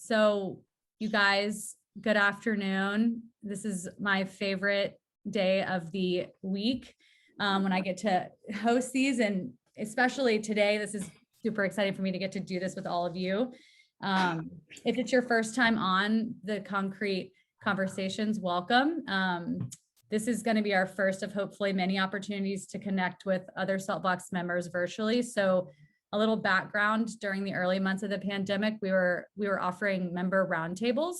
So you guys, good afternoon. This is my favorite day of the week when I get to host these, and especially today, this is super exciting for me to get to do this with all of you. If it's your first time on the Concrete Conversations, welcome. This is going to be our first of hopefully many opportunities to connect with other Saltbox members virtually. So a little background: during the early months of the pandemic, we were offering member roundtables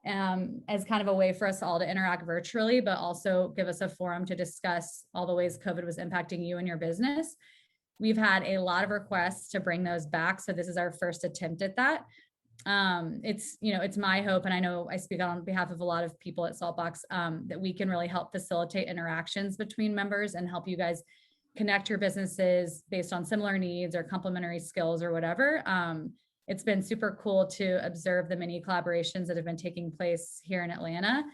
as kind of a way for us all to interact virtually, but also give us a forum to discuss all the ways COVID was impacting you and your business. We've had a lot of requests to bring those back, so this is our first attempt at that. It's my hope, and I know I speak on behalf of a lot of people at Saltbox, that we can really help facilitate interactions between members and help you guys connect your businesses based on similar needs or complementary skills or whatever. It's been super cool to observe the many collaborations that have been taking place here in Atlanta,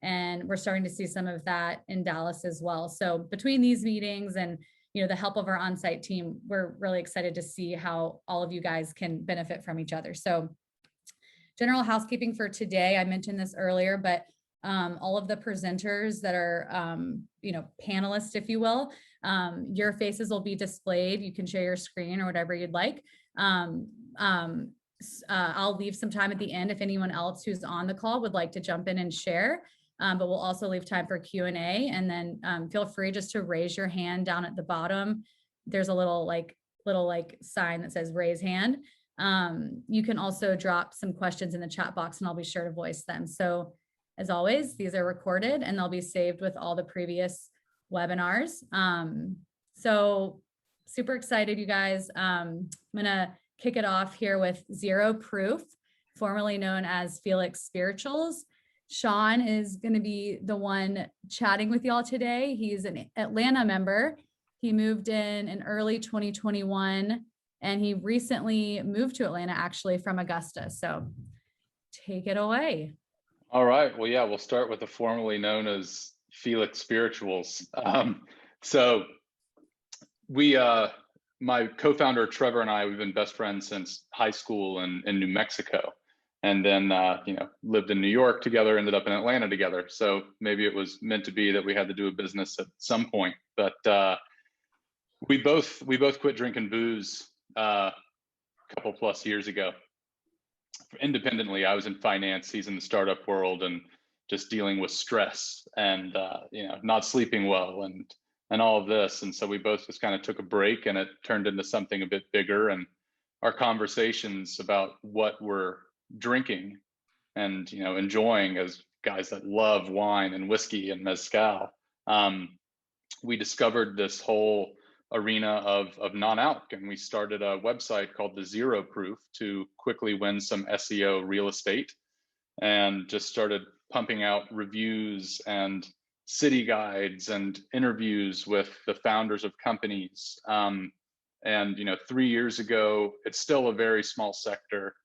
and we're starting to see some of that in Dallas as well. So between these meetings and the help of our on-site team, we're really excited to see how all of you guys can benefit from each other. So general housekeeping for today, I mentioned this earlier, but all of the presenters that are, panelists, if you will, your faces will be displayed. You can share your screen or whatever you'd like. I'll leave some time at the end if anyone else who's on the call would like to jump in and share, but we'll also leave time for Q&A, and then feel free just to raise your hand down at the bottom. There's a little sign that says raise hand. You can also drop some questions in the chat box and I'll be sure to voice them. So as always, these are recorded and they'll be saved with all the previous webinars. So super excited, you guys. I'm gonna kick it off here with Zero Proof, formerly known as Felix Spirituals. Sean is gonna be the one chatting with y'all today. He's an Atlanta member. He moved in early 2021. And he recently moved to Atlanta, actually, from Augusta. So take it away. All right. Well, yeah, we'll start with the formerly known as Felix Spirituals. So we, my co-founder, Trevor, and I, we've been best friends since high school in New Mexico. And then, lived in New York together, ended up in Atlanta together. So maybe it was meant to be that we had to do a business at some point. But we both quit drinking booze a couple plus years ago independently. I was in finance, he's in the startup world, and just dealing with stress and not sleeping well and all of this. And so we both just kind of took a break, and it turned into something a bit bigger. And our conversations about what we're drinking and enjoying as guys that love wine and whiskey and mezcal, we discovered this whole arena of non-alc, and we started a website called the Zero Proof to quickly win some SEO real estate, and just started pumping out reviews and city guides and interviews with the founders of companies. And 3 years ago, it's still a very small sector,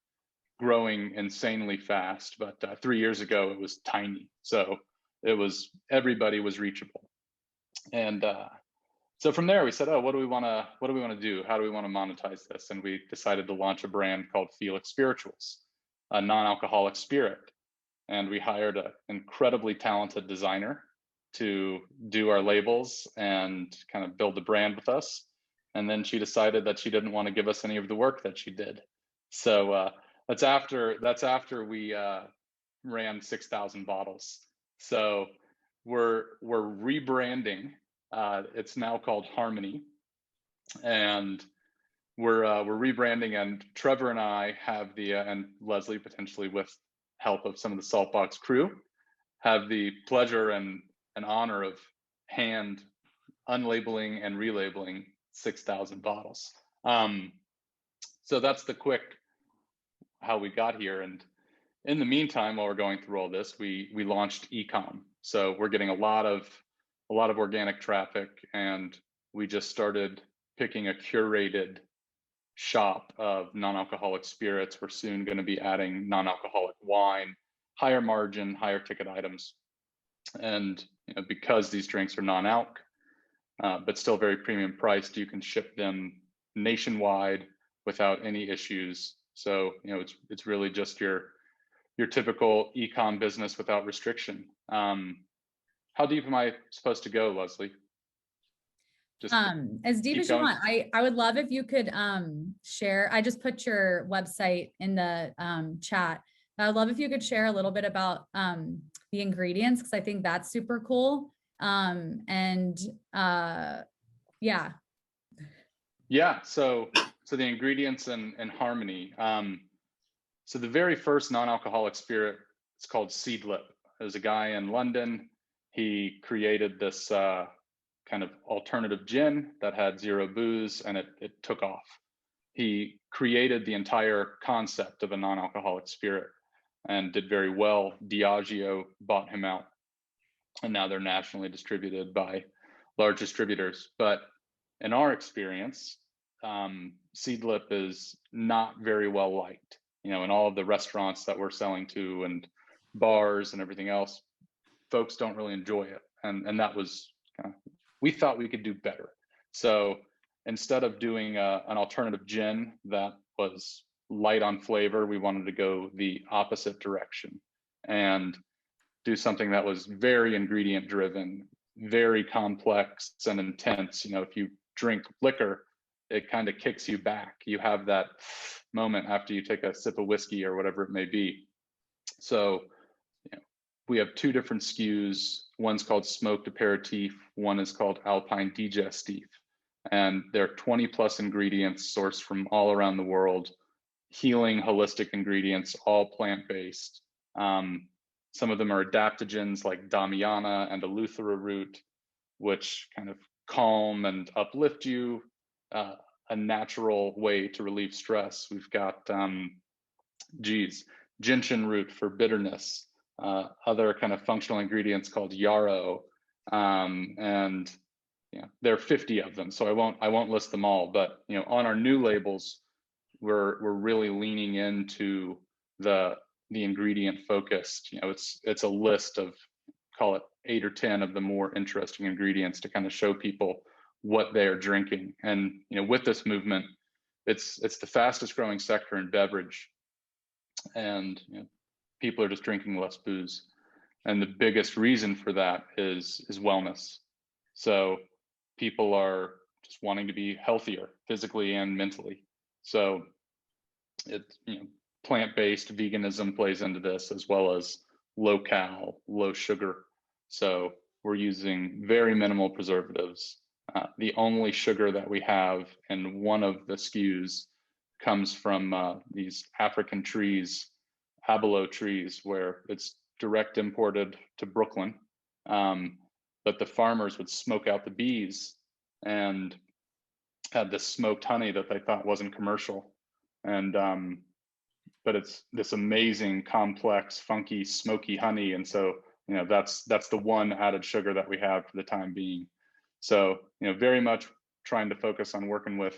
growing insanely fast, but 3 years ago it was tiny. So everybody was reachable. And so from there, we said, what do we want to do? How do we want to monetize this? And we decided to launch a brand called Felix Spirituals, a non-alcoholic spirit. And we hired an incredibly talented designer to do our labels and kind of build the brand with us. And then she decided that she didn't want to give us any of the work that she did. So that's after we ran 6,000 bottles. So we're rebranding. It's now called Harmony, and we're rebranding. And Trevor and I have and Leslie, potentially with help of some of the Saltbox crew, have the pleasure and honor of hand unlabeling and relabeling 6,000 bottles. So that's the quick how we got here. And in the meantime, while we're going through all this, we launched e-com. So we're getting a lot of organic traffic, and we just started picking a curated shop of non-alcoholic spirits. We're soon going to be adding non-alcoholic wine, higher margin, higher ticket items. And because these drinks are non-alc, but still very premium priced, you can ship them nationwide without any issues. So it's really just your your typical e-com business without restriction. How deep am I supposed to go, Leslie? Just as deep keep as you going? want. I would love if you could share. I just put your website in the chat. I would love if you could share a little bit about the ingredients, because I think that's super cool. Yeah. Yeah, so the ingredients and harmony. So the very first non-alcoholic spirit is called Seedlip. There's a guy in London. He created this kind of alternative gin that had zero booze, and it took off. He created the entire concept of a non-alcoholic spirit and did very well. Diageo bought him out, and now they're nationally distributed by large distributors. But in our experience, Seedlip is not very well liked. You know, in all of the restaurants that we're selling to and bars and everything else, folks don't really enjoy it. And that was we thought we could do better. So instead of doing an alternative gin that was light on flavor, we wanted to go the opposite direction and do something that was very ingredient driven, very complex and intense. You know, if you drink liquor, it kind of kicks you back. You have that moment after you take a sip of whiskey or whatever it may be. So, you know, we have two different SKUs. One's called Smoked Aperitif. One is called Alpine Digestive. And there are 20 plus ingredients sourced from all around the world, healing, holistic ingredients, all plant-based. Some of them are adaptogens like Damiana and Eleuthera root, which kind of calm and uplift you, a natural way to relieve stress. We've got, gentian root for bitterness, other kind of functional ingredients called yarrow, and you know, there are 50 of them, so I won't list them all. But you know, on our new labels, we're really leaning into the ingredient focused. You know, it's a list of, call it 8 or 10 of the more interesting ingredients to kind of show people what they are drinking. And you know, with this movement, it's the fastest growing sector in beverage, and you know, people are just drinking less booze. And the biggest reason for that is wellness. So people are just wanting to be healthier physically and mentally. So it's, you know, plant-based veganism plays into this, as well as low cal, low sugar. So we're using very minimal preservatives. The only sugar that we have in one of the SKUs comes from these African trees, abalo trees, where it's direct imported to Brooklyn. But the farmers would smoke out the bees and had this smoked honey that they thought wasn't commercial. And but it's this amazing, complex, funky, smoky honey. And so, you know, that's the one added sugar that we have for the time being. So, you know, very much trying to focus on working with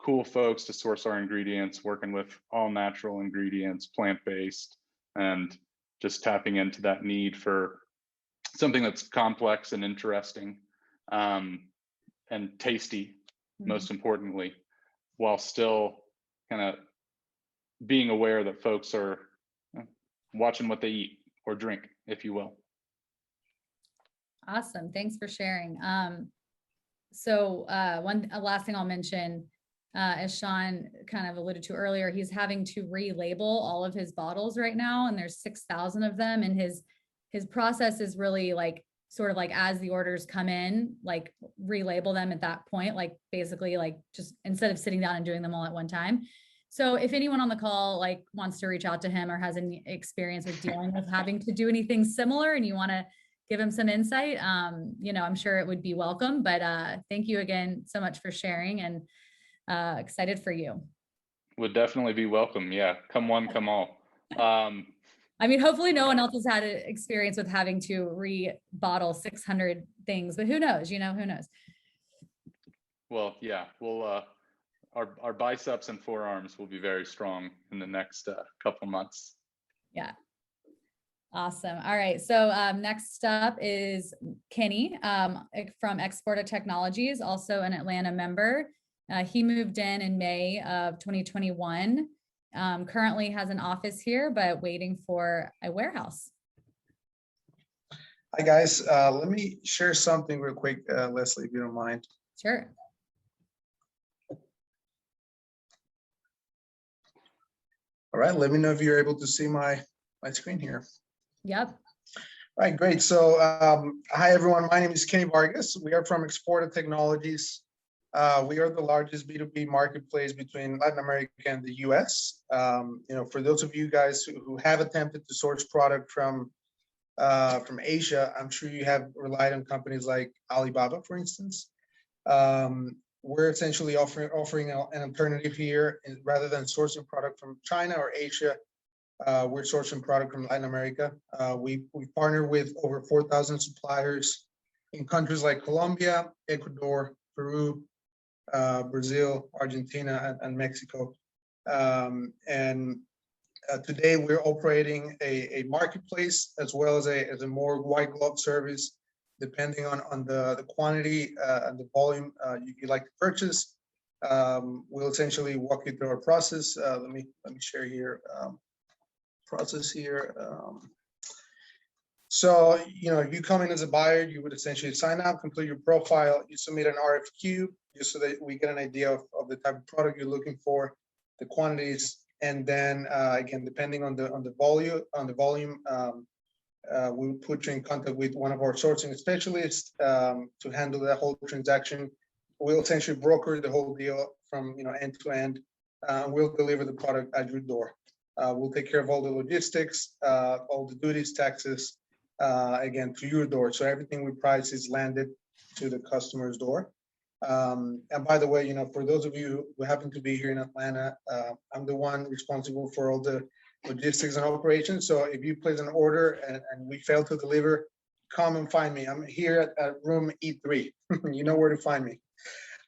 cool folks to source our ingredients, working with all natural ingredients, plant-based, and just tapping into that need for something that's complex and interesting, and tasty, most importantly, while still kind of being aware that folks are watching what they eat or drink, if you will. Awesome. Thanks for sharing. Last thing I'll mention, as Sean kind of alluded to earlier, he's having to relabel all of his bottles right now, and there's 6,000 of them. And his process is really like, sort of like, as the orders come in, like relabel them at that point, like basically like just instead of sitting down and doing them all at one time. So if anyone on the call like wants to reach out to him or has any experience with dealing with having to do anything similar and you want to give him some insight, you know, I'm sure it would be welcome. But thank you again so much for sharing, and excited for you. Would definitely be welcome. Yeah, come one, come all. I mean, hopefully no one else has had an experience with having to rebottle 600 things, but who knows, you know, who knows? Well, yeah, we'll, our biceps and forearms will be very strong in the next couple months. Yeah. Awesome. All right. So next up is Kenny from Exporta Technologies, also an Atlanta member. He moved in May of 2021. currently has an office here, but waiting for a warehouse. Hi, guys. Let me share something real quick, Leslie, if you don't mind. Sure. All right, let me know if you're able to see my screen here. Yep. All right, great. So hi, everyone. My name is Kenny Vargas. We are from Exporta Technologies. We are the largest B2B marketplace between Latin America and the US. For those of you guys who have attempted to source product from Asia, I'm sure you have relied on companies like Alibaba, for instance. We're essentially offering an alternative here. Rather than sourcing product from China or Asia, we're sourcing product from Latin America. We partner with over 4,000 suppliers in countries like Colombia, Ecuador, Peru, Brazil, Argentina, and Mexico. Today we're operating a marketplace as well as a more white glove service, depending on the quantity and the volume you'd like to purchase. We'll essentially walk you through our process. Let me share here. Process here. So, if you come in as a buyer, you would essentially sign up, complete your profile, you submit an RFQ just so that we get an idea of the type of product you're looking for, the quantities, and then again, depending on the volume, we'll put you in contact with one of our sourcing specialists to handle that whole transaction. We'll essentially broker the whole deal from end to end. We'll deliver the product at your door. We'll take care of all the logistics, all the duties, taxes, again, to your door. So everything we price is landed to the customer's door. And by the way, for those of you who happen to be here in Atlanta, I'm the one responsible for all the logistics and operations. So if you place an order and we fail to deliver, come and find me. I'm here at room E3. You know where to find me.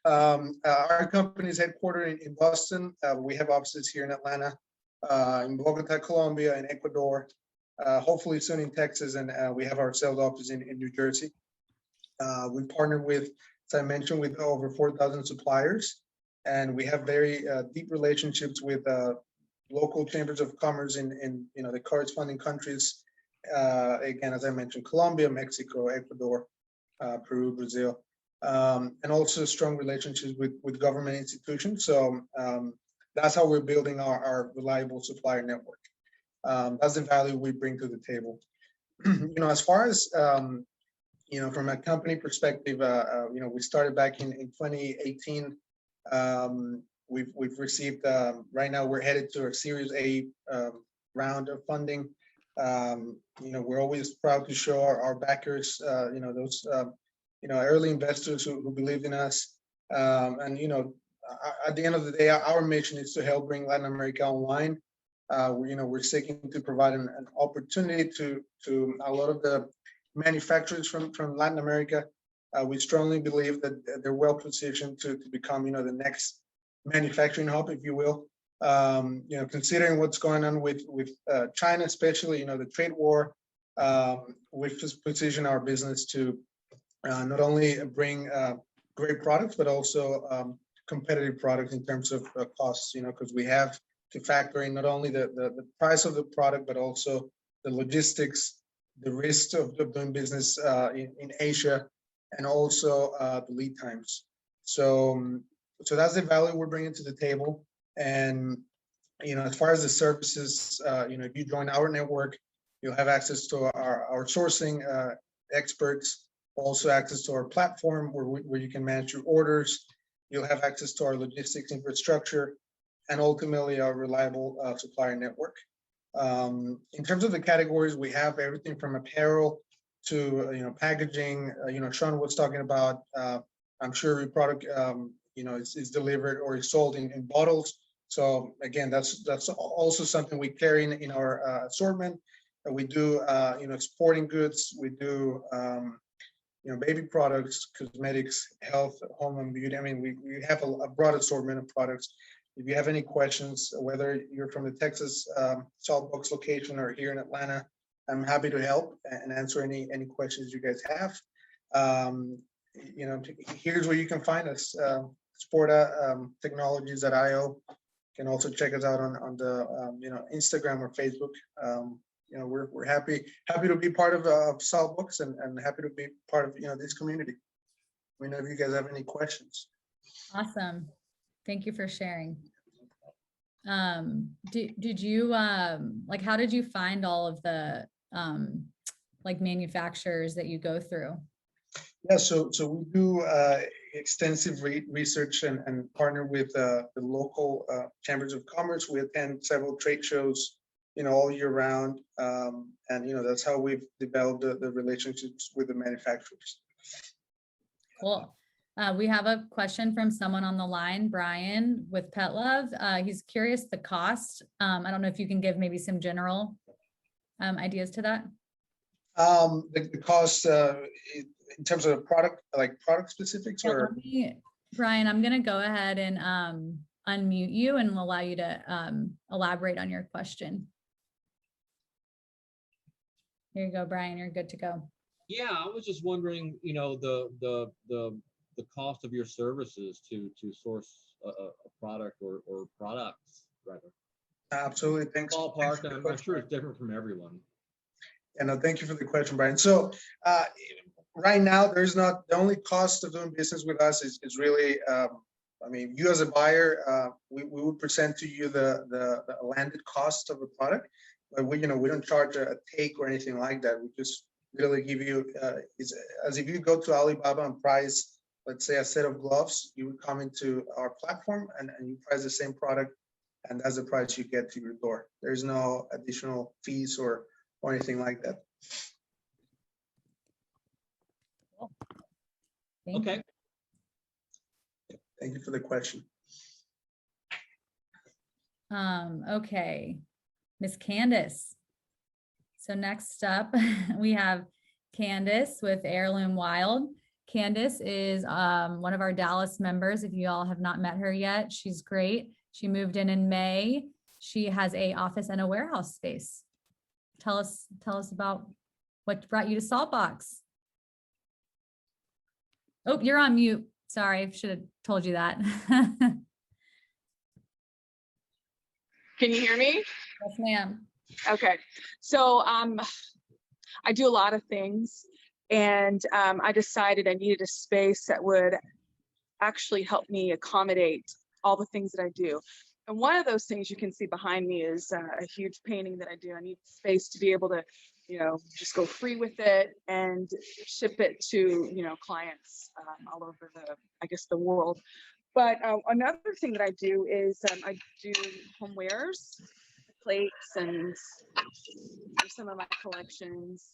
Our company is headquartered in Boston. We have offices here in Atlanta, in Bogota, Colombia, in Ecuador, hopefully soon in Texas, and we have our sales office in New Jersey. We partner with, as I mentioned, with over 4,000 suppliers, and we have very deep relationships with local chambers of commerce in the corresponding countries. Again, as I mentioned, Colombia, Mexico, Ecuador, Peru, Brazil, and also strong relationships with government institutions. So that's how we're building our reliable supplier network. That's the value we bring to the table. As far as from a company perspective, we started back in 2018. We've received, right now we're headed to a Series A round of funding. We're always proud to show our backers, those early investors who believed in us. At the end of the day, our mission is to help bring Latin America online. We're seeking to provide an opportunity to a lot of the manufacturers from Latin America. We strongly believe that they're well positioned to become, the next manufacturing hub, if you will. Considering what's going on with China, especially, the trade war, we've just positioned our business to not only bring great products, but also competitive products in terms of costs, because we have to factor in not only the price of the product, but also the logistics, the risk of doing business in Asia, and also the lead times. So that's the value we're bringing to the table. And, as far as the services, if you join our network, you'll have access to our sourcing experts, also access to our platform where you can manage your orders. You'll have access to our logistics infrastructure, and ultimately our reliable supplier network. In terms of the categories, we have everything from apparel to packaging. Sean was talking about. I'm sure your product is delivered or is sold in bottles. So again, that's also something we carry in our assortment. We do sporting goods. We do baby products, cosmetics, health, home and beauty. I mean, we have a broad assortment of products. If you have any questions, whether you're from the Texas Saltbox location or here in Atlanta, I'm happy to help and answer any questions you guys have. Here's where you can find us, Exporta Technologies.io. You can also check us out on the Instagram or Facebook. We're happy to be part of Saltbox and happy to be part of this community. We know if you guys have any questions. Awesome. Thank you for sharing. Did you how did you find all of the manufacturers that you go through? Yeah, so we do extensive research and partner with the local chambers of commerce. We attend several trade shows, all year round, and that's how we've developed the relationships with the manufacturers. Cool. We have a question from someone on the line, Brian with Pet Love. He's curious the cost. I don't know if you can give maybe some general ideas to that. The cost in terms of product, like product specifics, or Brian, I'm going to go ahead and unmute you and allow you to elaborate on your question. Here you go, Brian. You're good to go. Yeah, I was just wondering, the cost of your services to source a product or products, rather. Absolutely. Thanks. Ballpark, I'm sure it's different from everyone. Yeah, no, thank you for the question, Brian. So right now, there's not, the only cost of doing business with us is really, you as a buyer, we would present to you the landed cost of the product, but we don't charge a take or anything like that. We just really give you, as if you go to Alibaba and price, let's say, a set of gloves, you would come into our platform and you price the same product, and that's the price you get to your door. There's no additional fees or anything like that. Okay. Thank you for the question. Okay, Miss Candace. So next up, we have Candace with Heirloom Wild. Candace is one of our Dallas members. If you all have not met her yet, she's great. She moved in May. She has an office and a warehouse space. Tell us about what brought you to Saltbox. Oh, you're on mute. Sorry, I should have told you that. Can you hear me? Yes, ma'am. Okay. So I do a lot of things, and I decided I needed a space that would actually help me accommodate all the things that I do. And one of those things you can see behind me is a huge painting that I do. I need space to be able to, just go free with it and ship it to, clients all over the world. But another thing that I do is I do homewares, plates, and some of my collections.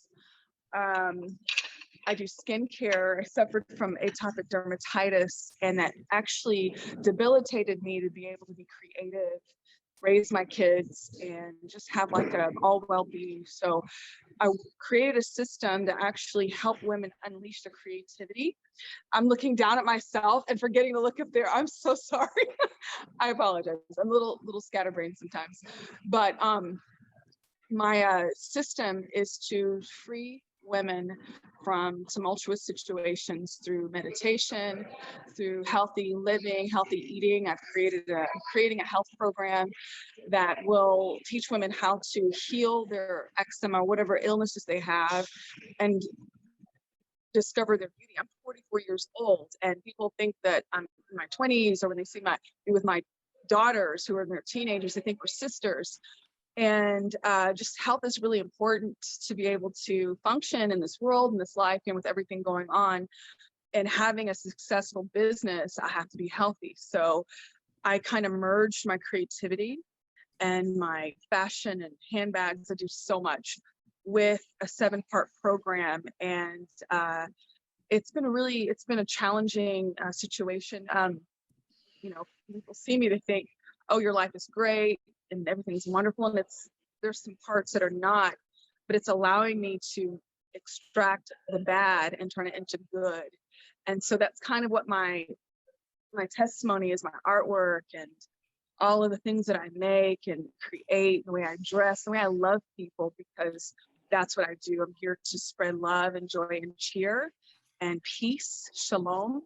I do skincare. I suffered from atopic dermatitis, and that actually debilitated me to be able to be creative, raise my kids, and just have like an all well-being. So I created a system to actually help women unleash their creativity. I'm looking down at myself and forgetting to look up there. I'm so sorry. I apologize. I'm a little scatterbrained sometimes. But my system is to free women from tumultuous situations through meditation, through healthy living, healthy eating. I'm creating a health program that will teach women how to heal their eczema, whatever illnesses they have, and discover their beauty. I'm 44 years old, and people think that I'm in my 20s, or when they see me with my daughters who are in their teenagers, they think we're sisters. And just health is really important to be able to function in this world, in this life, and with everything going on. And having a successful business, I have to be healthy. So I kind of merged my creativity and my fashion and handbags. I do so much with a 7-part program. And it's been a challenging situation. People see me, they think, oh, your life is great and everything's wonderful, and there's some parts that are not, but it's allowing me to extract the bad and turn it into good. And so that's kind of what my testimony is, my artwork and all of the things that I make and create, the way I dress, the way I love people, because that's what I do. I'm here to spread love and joy and cheer and peace, shalom.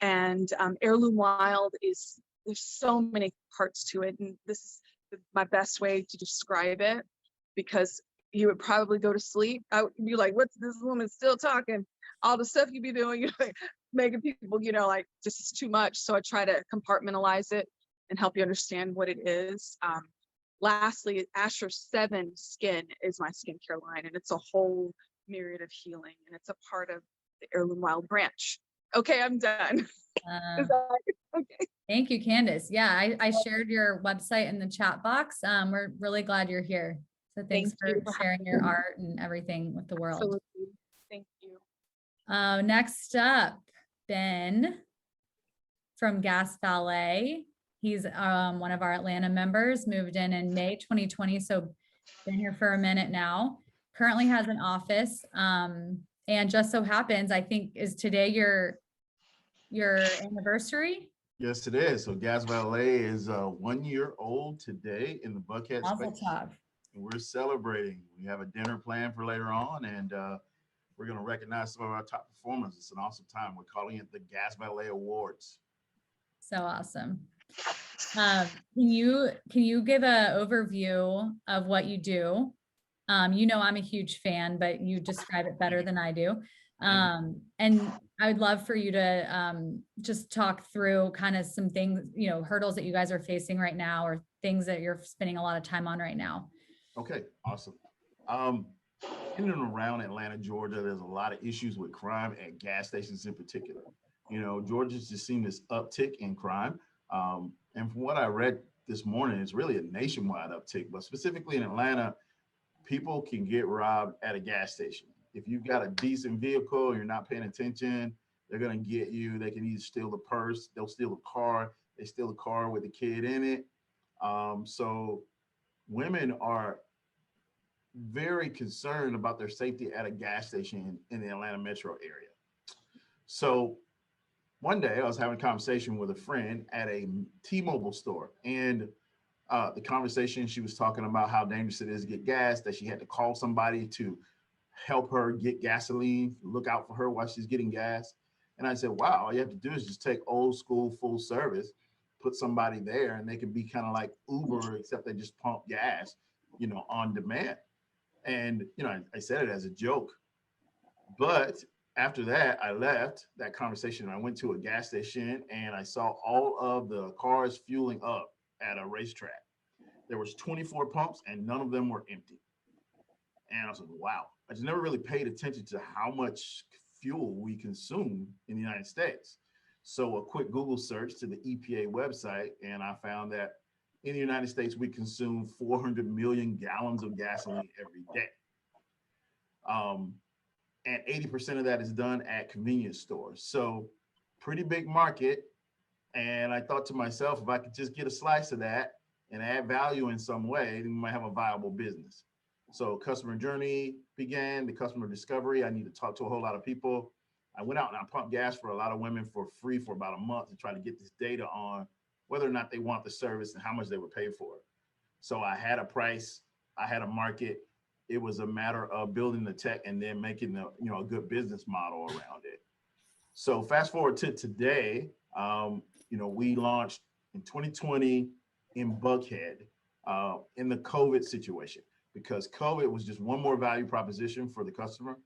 And Heirloom Wild is there's so many parts to it, and this is my best way to describe it, because you would probably go to sleep. I would be like, what's this woman still talking? All the stuff you be doing, you know, making people, you know, like, this is too much. So I try to compartmentalize it and help you understand what it is. Lastly, Asher 7 Skin is my skincare line, and it's a whole myriad of healing, and it's a part of the Heirloom Wild branch. Okay, I'm done. Is that okay? Thank you, Candace. Yeah, I shared your website in the chat box. We're really glad you're here. So thanks Thank you for for sharing your art and everything with the world. Absolutely. Thank you. Next up, Ben from Gas Valet. He's one of our Atlanta members, moved in May 2020, so been here for a minute now. Currently has an office, and just so happens, I think, is today your anniversary? Yes, it is. So Gas Valet is 1 year old today in the Buckhead Mazel space. tov. And we're celebrating. We have a dinner planned for later on, and we're going to recognize some of our top performers. It's an awesome time. We're calling it the Gas Valet Awards. So awesome. Can you give an overview of what you do? You know, I'm a huge fan, but you describe it better than I do. And I would love for you to just talk through kind of some things, you know, hurdles that you guys are facing right now, or things that you're spending a lot of time on right now. Okay, awesome. In and around Atlanta, Georgia, there's a lot of issues with crime at gas stations in particular. You know, Georgia's just seen this uptick in crime. And from what I read this morning, it's really a nationwide uptick, but specifically in Atlanta, people can get robbed at a gas station. If you've got a decent vehicle, you're not paying attention, they're gonna get you. They can either steal the purse, they'll steal the car, they steal the car with the kid in it. So women are very concerned about their safety at a gas station in the Atlanta metro area. So one day I was having a conversation with a friend at a T-Mobile store, and the conversation, she was talking about how dangerous it is to get gas, that she had to call somebody to help her get gasoline, look out for her while she's getting gas. And I said, wow, all you have to do is just take old school full service, put somebody there, and they can be kind of like Uber, except they just pump gas, you know, on demand. And, you know, I said it as a joke. But after that, I left that conversation. I went to a gas station and I saw all of the cars fueling up at a racetrack. There was 24 pumps and none of them were empty. And I was like, wow. I just never really paid attention to how much fuel we consume in the United States. So a quick Google search to the EPA website, and I found that in the United States, we consume 400 million gallons of gasoline every day. And 80% of that is done at convenience stores. So pretty big market. And I thought to myself, if I could just get a slice of that and add value in some way, then we might have a viable business. So customer journey began, the customer discovery. I need to talk to a whole lot of people. I went out and I pumped gas for a lot of women for free for about a month to try to get this data on whether or not they want the service and how much they would pay for it. So I had a price, I had a market. It was a matter of building the tech and then making the, you know, a good business model around it. So fast forward to today, you know, we launched in 2020 in Buckhead in the COVID situation, because COVID was just one more value proposition for the customer.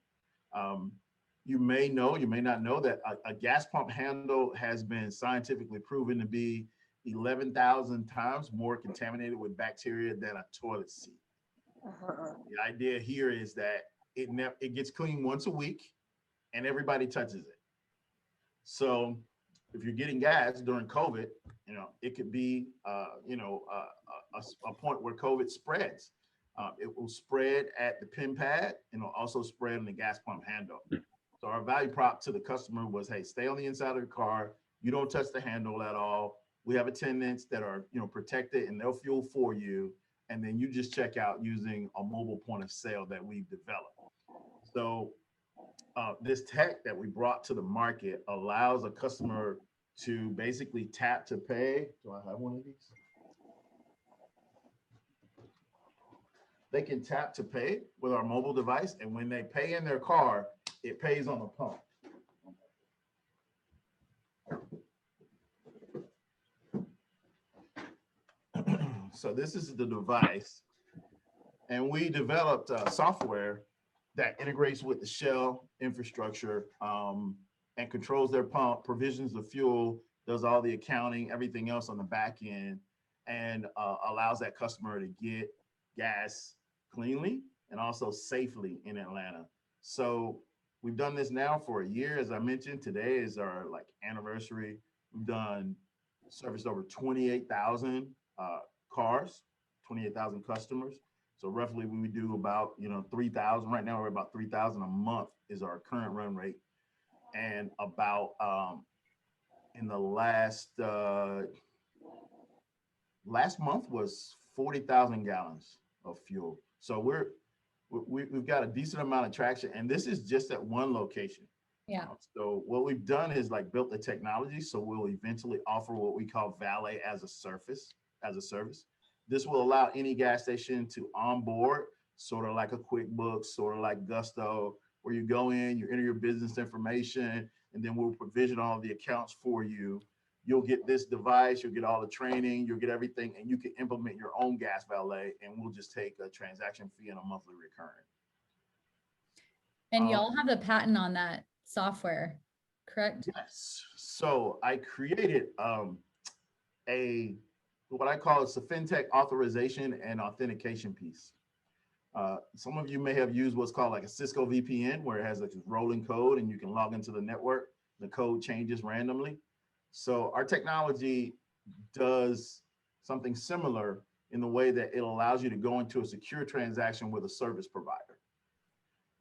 You may know, you may not know that a gas pump handle has been scientifically proven to be 11,000 times more contaminated with bacteria than a toilet seat. The idea here is that it gets cleaned once a week and everybody touches it. So if you're getting gas during COVID, you know, it could be, you know, a point where COVID spreads. It will spread at the pin pad and it'll also spread on the gas pump handle. So our value prop to the customer was, hey, stay on the inside of the car. You don't touch the handle at all. We have attendants that are, you know, protected and they'll fuel for you. And then you just check out using a mobile point of sale that we've developed. So this tech that we brought to the market allows a customer to basically tap to pay. Do I have one of these? They can tap to pay with our mobile device. And when they pay in their car, it pays on the pump. So this is the device, and we developed software that integrates with the Shell infrastructure and controls their pump, provisions the fuel, does all the accounting, everything else on the back end, and allows that customer to get gas cleanly and also safely in Atlanta. So we've done this now for a year. As I mentioned, today is our like anniversary. We've done serviced over 28,000 cars, 28,000 customers. So roughly we do about, 3,000. Right now we're about 3,000 a month is our current run rate. And about in the last month was 40,000 gallons of fuel. So we've got a decent amount of traction, and this is just at one location. Yeah. So what we've done is like built the technology. So we'll eventually offer what we call Valet as a service. This will allow any gas station to onboard, sort of like a QuickBooks, sort of like Gusto, where you go in, you enter your business information, and then we'll provision all the accounts for you. You'll get this device, you'll get all the training, you'll get everything, and you can implement your own gas valet, and we'll just take a transaction fee and a monthly recurring. And y'all have the patent on that software, correct? Yes. So I created what I call it's a fintech authorization and authentication piece. Some of you may have used what's called like a Cisco VPN, where it has like this rolling code and you can log into the network. The code changes randomly. So our technology does something similar in the way that it allows you to go into a secure transaction with a service provider.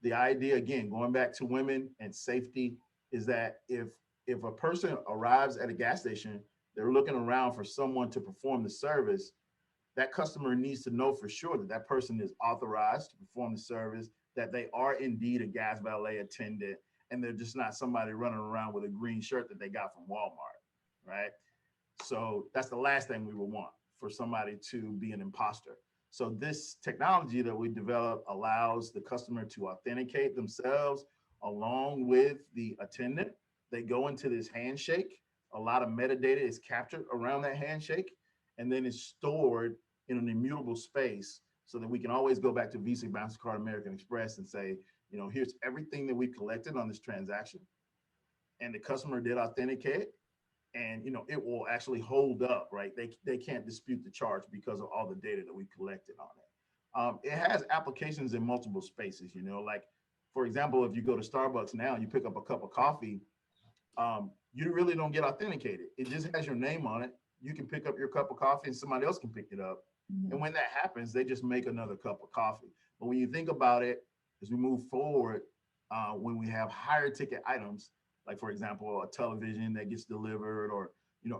The idea, again, going back to women and safety, is that if a person arrives at a gas station, they're looking around for someone to perform the service, that customer needs to know for sure that that person is authorized to perform the service, that they are indeed a gas valet attendant, and they're just not somebody running around with a green shirt that they got from Walmart, right? So that's the last thing we would want, for somebody to be an imposter. So this technology that we developed allows the customer to authenticate themselves along with the attendant. They go into this handshake. A lot of metadata is captured around that handshake, and then it's stored in an immutable space so that we can always go back to Visa, MasterCard, American Express and say, here's everything that we collected on this transaction. And the customer did authenticate, and it will actually hold up, right? They can't dispute the charge because of all the data that we collected on it. It has applications in multiple spaces, like, for example, if you go to Starbucks now and you pick up a cup of coffee, you really don't get authenticated. It just has your name on it. You can pick up your cup of coffee and somebody else can pick it up. Mm-hmm. And when that happens, they just make another cup of coffee. But when you think about it, as we move forward, when we have higher ticket items, like for example, a television that gets delivered, or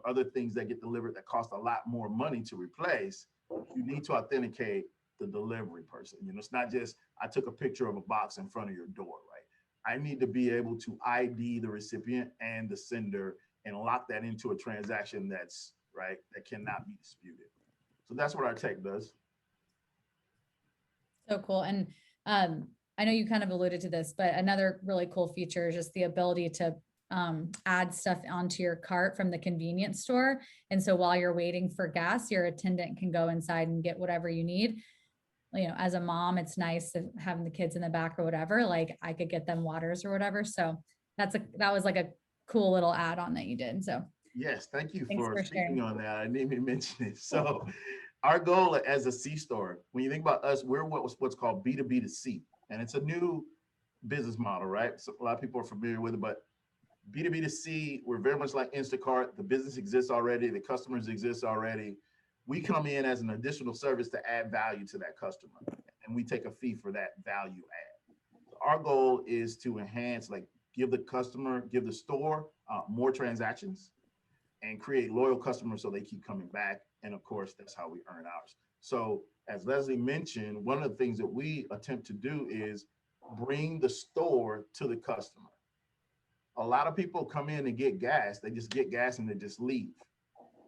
other things that get delivered that cost a lot more money to replace, you need to authenticate the delivery person. It's not just I took a picture of a box in front of your door, right? I need to be able to ID the recipient and the sender and lock that into a transaction that's right, that cannot be disputed. So that's what our tech does. So cool. And I know you kind of alluded to this, but another really cool feature is just the ability to add stuff onto your cart from the convenience store. And so while you're waiting for gas, your attendant can go inside and get whatever you need. As a mom, it's nice having the kids in the back or whatever, like I could get them waters or whatever. So that was like a cool little add-on that you did. So yes, thank you for speaking sharing on that. I didn't even mention it. So our goal as a C store, when you think about us, we're what's called B2B to C, and it's a new business model, right? So a lot of people are familiar with it, but B2B to C, we're very much like Instacart. The business exists already. The customers exist already. We come in as an additional service to add value to that customer, and we take a fee for that value add. So our goal is to enhance, like give the store more transactions and create loyal customers so they keep coming back. And of course, that's how we earn ours. So as Leslie mentioned, one of the things that we attempt to do is bring the store to the customer. A lot of people come in and get gas. They just get gas and they just leave.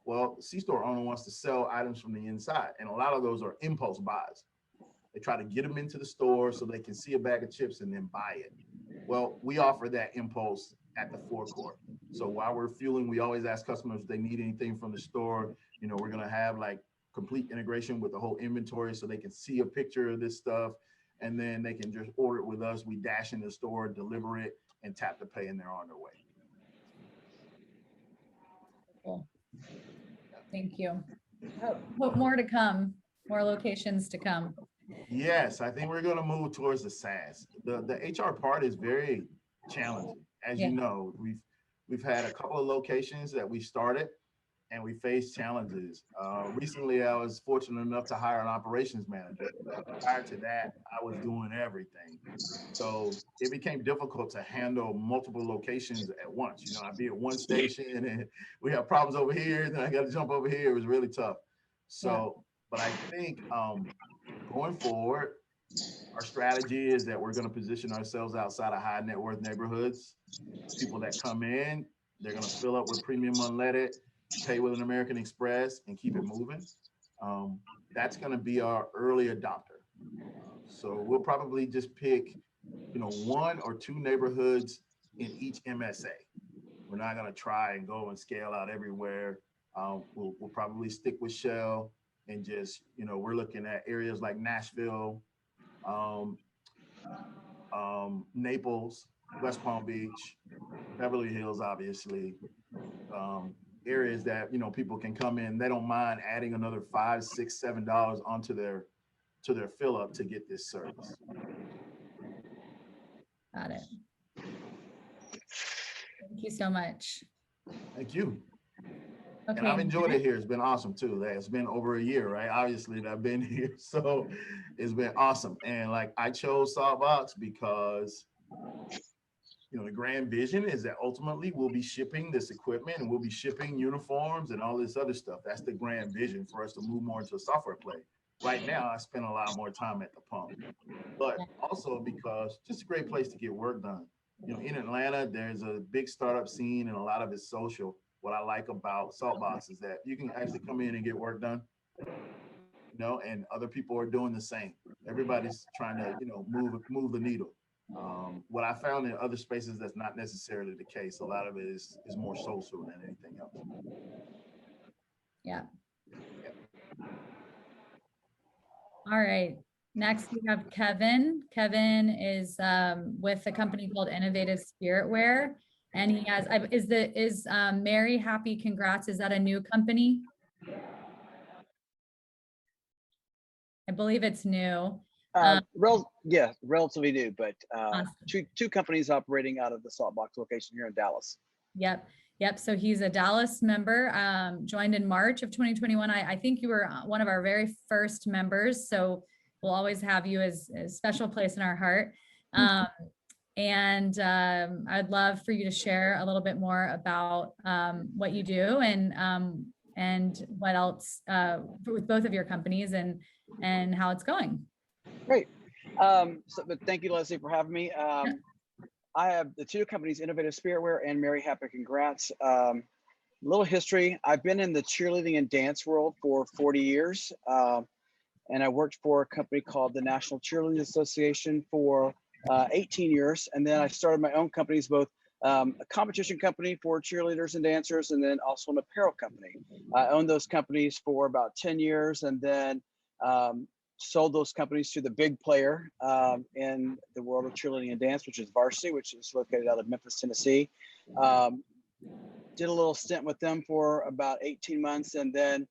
Well, the C-store owner wants to sell items from the inside, and a lot of those are impulse buys. They try to get them into the store so they can see a bag of chips and then buy it. Well, we offer that impulse at the forecourt. So while we're fueling, we always ask customers if they need anything from the store. We're going to have like complete integration with the whole inventory so they can see a picture of this stuff, and then they can just order it with us. We dash in the store, deliver it, and tap to pay, and they're on their way. Cool. Thank you. Hope more to come, more locations to come. Yes, I think we're going to move towards the SaaS. The HR part is very challenging. As Yeah. you know, we've had a couple of locations that we started and we faced challenges. Recently, I was fortunate enough to hire an operations manager. Prior to that, I was doing everything. So it became difficult to handle multiple locations at once. You know, I'd be at one station and we have problems over here, and then I got to jump over here. It was really tough. So, but I think going forward, our strategy is that we're going to position ourselves outside of high net worth neighborhoods. People that come in, they're going to fill up with premium unleaded, pay with an American Express, and keep it moving. That's going to be our early adopter. So we'll probably just pick, you know, 1 or 2 neighborhoods in each MSA. We're not going to try and go and scale out everywhere. We'll probably stick with Shell and just, you know, we're looking at areas like Nashville, Naples, West Palm Beach, Beverly Hills, obviously, areas that, you know, people can come in. They don't mind adding another $5, $6, $7 onto their fill up to get this service. Got it. Thank you so much. Thank you. Okay. And I've enjoyed it here. It's been awesome too. It's been over a year, right? Obviously, that I've been here, so it's been awesome. And like, I chose Saltbox because, you know, the grand vision is that ultimately we'll be shipping this equipment and we'll be shipping uniforms and all this other stuff. That's the grand vision for us to move more into a software play. Right now, I spend a lot more time at the pump, but also because just a great place to get work done. You know, in Atlanta, there's a big startup scene and a lot of it's social. What I like about Saltbox is that you can actually come in and get work done, you know, and other people are doing the same. Everybody's trying to, you know, move the needle. What I found in other spaces, that's not necessarily the case. A lot of it is more social than anything else. Yeah. All right. Next, we have Kevin. Kevin is with a company called Innovative Spiritware, and he has is Merry.Happy.Congrats. Is that a new company? I believe it's new. Yeah, relatively new, but Awesome. two companies operating out of the Saltbox location here in Dallas. Yep. So he's a Dallas member, joined in March of 2021. I think you were one of our very first members, so we'll always have you as a special place in our heart. And I'd love for you to share a little bit more about what you do and what else with both of your companies and how it's going. Great. But thank you, Leslie, for having me. I have the 2 companies, Innovative Spiritware and Merry.Happy.Congrats. Little history. I've been in the cheerleading and dance world for 40 years. And I worked for a company called the National Cheerleading Association for 18 years. And then I started my own companies, both a competition company for cheerleaders and dancers, and then also an apparel company. I owned those companies for about 10 years and then sold those companies to the big player in the world of cheerleading and dance, which is Varsity, which is located out of Memphis, Tennessee. Did a little stint with them for about 18 months and then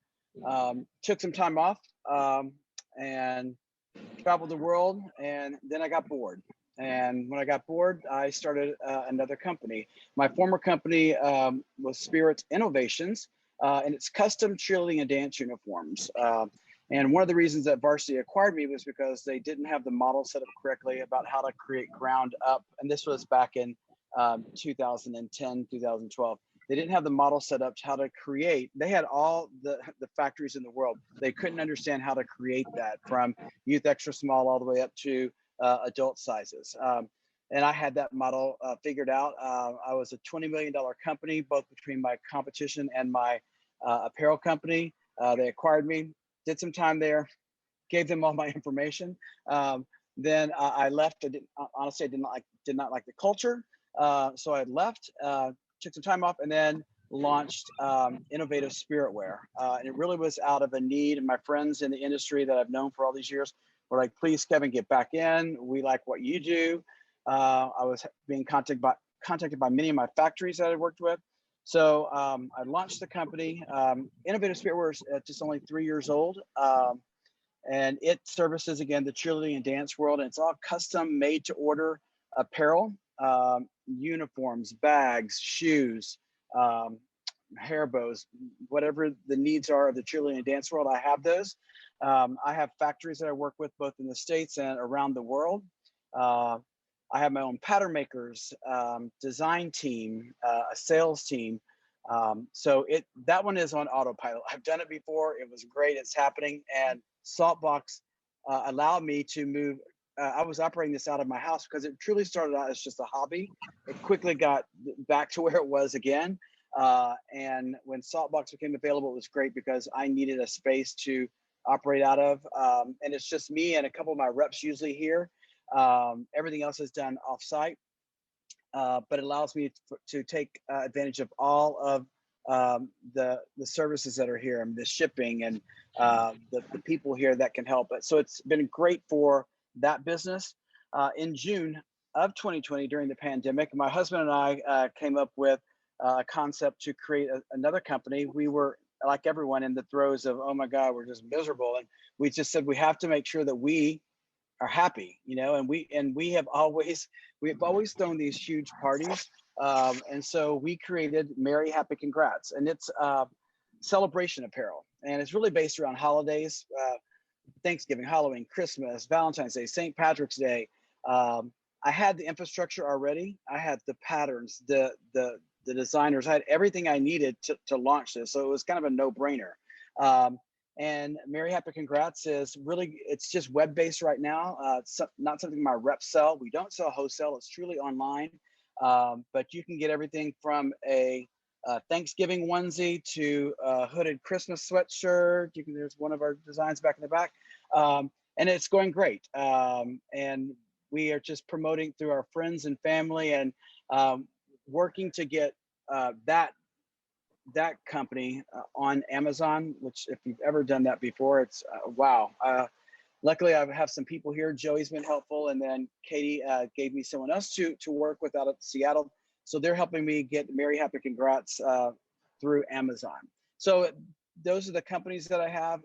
took some time off and traveled the world, and then I got bored. And when I got bored, I started another company. My former company was Spirit Innovations, and it's custom cheerleading and dance uniforms. And one of the reasons that Varsity acquired me was because they didn't have the model set up correctly about how to create ground up. And this was back in 2010, 2012. They didn't have the model set up to how to create. They had all the factories in the world. They couldn't understand how to create that from youth extra small all the way up to adult sizes. And I had that model figured out. I was a $20 million company, both between my competition and my apparel company. They acquired me. Did some time there, gave them all my information. Then I left. Honestly, I did not like the culture. So I left, took some time off, and then launched innovative spiritware. And it really was out of a need. And my friends in the industry that I've known for all these years were like, please, Kevin, get back in. We like what you do. I was being contacted by many of my factories that I worked with. So I launched the company. Innovative Spiritwear is just only 3 years old. And it services, again, the cheerleading and dance world. And it's all custom made to order apparel, uniforms, bags, shoes, hair bows, whatever the needs are of the cheerleading and dance world. I have those. I have factories that I work with both in the States and around the world. I have my own pattern makers, design team, a sales team. So that one is on autopilot. I've done it before. It was great. It's happening. And Saltbox allowed me to move. I was operating this out of my house because it truly started out as just a hobby. It quickly got back to where it was again. And when Saltbox became available, it was great because I needed a space to operate out of. And it's just me and a couple of my reps usually here. Everything else is done offsite, but it allows me to take advantage of all of the services that are here, and the shipping and the people here that can help. So it's been great for that business. In June of 2020, during the pandemic, my husband and I came up with a concept to create another company. We were, like everyone, in the throes of, oh my God, we're just miserable. And we just said, we have to make sure that we are happy, and we've always thrown these huge parties. And so we created Merry.Happy.Congrats, and it's celebration apparel. And it's really based around holidays, Thanksgiving, Halloween, Christmas, Valentine's Day, St. Patrick's Day. I had the infrastructure already. I had the patterns, the designers. I had everything I needed to launch this. So it was kind of a no-brainer. And Merry.Happy.Congrats is really, it's just web-based right now. It's not something my reps sell. We don't sell wholesale. It's truly online. But you can get everything from a Thanksgiving onesie to a hooded Christmas sweatshirt. There's one of our designs back in the back. And it's going great. And we are just promoting through our friends and family, and working to get that company on Amazon, which if you've ever done that before, it's wow. Luckily, I have some people here. Joey's been helpful, and then Katie gave me someone else to work with out of Seattle. So they're helping me get Merry.Happy.Congrats through Amazon. So those are the companies that I have.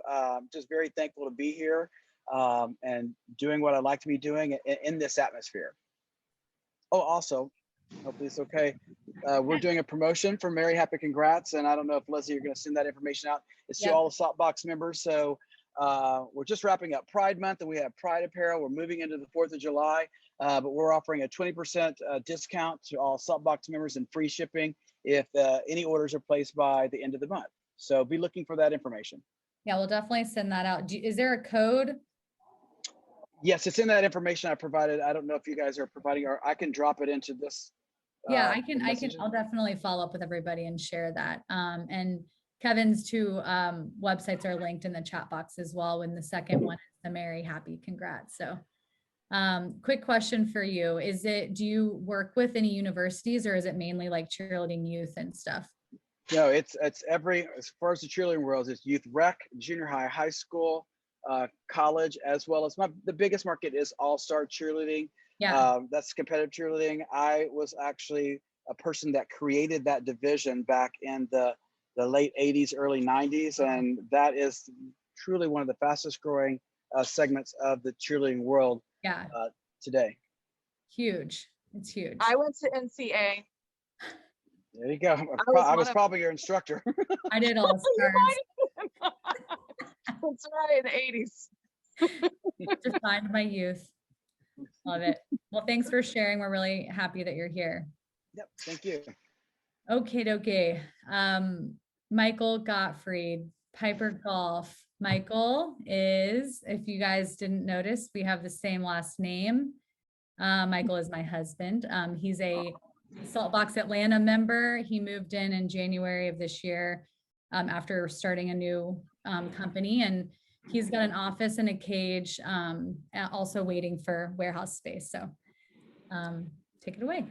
Just very thankful to be here and doing what I like to be doing in this atmosphere. Oh, also, hopefully it's okay. We're doing a promotion for Merry.Happy.Congrats, and I don't know if Leslie, you're going to send that information out. It's to all the Saltbox members. So we're just wrapping up Pride Month, and we have Pride apparel. We're moving into the 4th of July, but we're offering a 20% discount to all Saltbox members and free shipping if any orders are placed by the end of the month. So be looking for that information. Yeah, we'll definitely send that out. Is there a code? Yes, it's in that information I provided. I don't know if you guys are providing, or I can drop it into this. Yeah, I'll definitely follow up with everybody and share that. And Kevin's two websites are linked in the chat box as well. When the second one is the Merry.Happy.Congrats. So quick question for you. Do you work with any universities, or is it mainly like cheerleading youth and stuff? No, it's as far as the cheerleading world, it's youth rec, junior high, high school, college, as well as the biggest market is all-star cheerleading. Yeah. That's competitive cheerleading. I was actually a person that created that division back in the late 80s, early 90s. And that is truly one of the fastest growing segments of the cheerleading world today. Huge. It's huge. I went to NCA. There you go. I was probably your instructor. I did all stars. That's right, in the 80s. Defined my youth. Love it. Well, thanks for sharing. We're really happy that you're here. Yep, thank you. Okay. Michael Gottfried, Piper Golf. Michael is, if you guys didn't notice, we have the same last name. Michael is my husband. He's a Saltbox Atlanta member. He moved in January of this year after starting a new company, and he's got an office and a cage, also waiting for warehouse space. So take it away.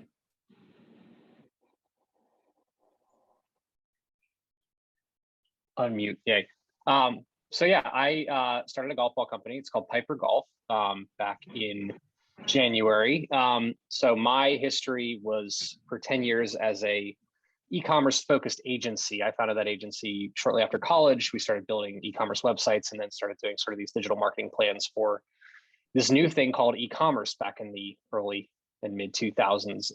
Unmute. Yay. So yeah, I started a golf ball company. It's called Piper Golf back in January. So my history was for 10 years as a e-commerce focused agency. I founded that agency shortly after college. We started building e-commerce websites and then started doing sort of these digital marketing plans for this new thing called e-commerce back in the early and mid 2000s.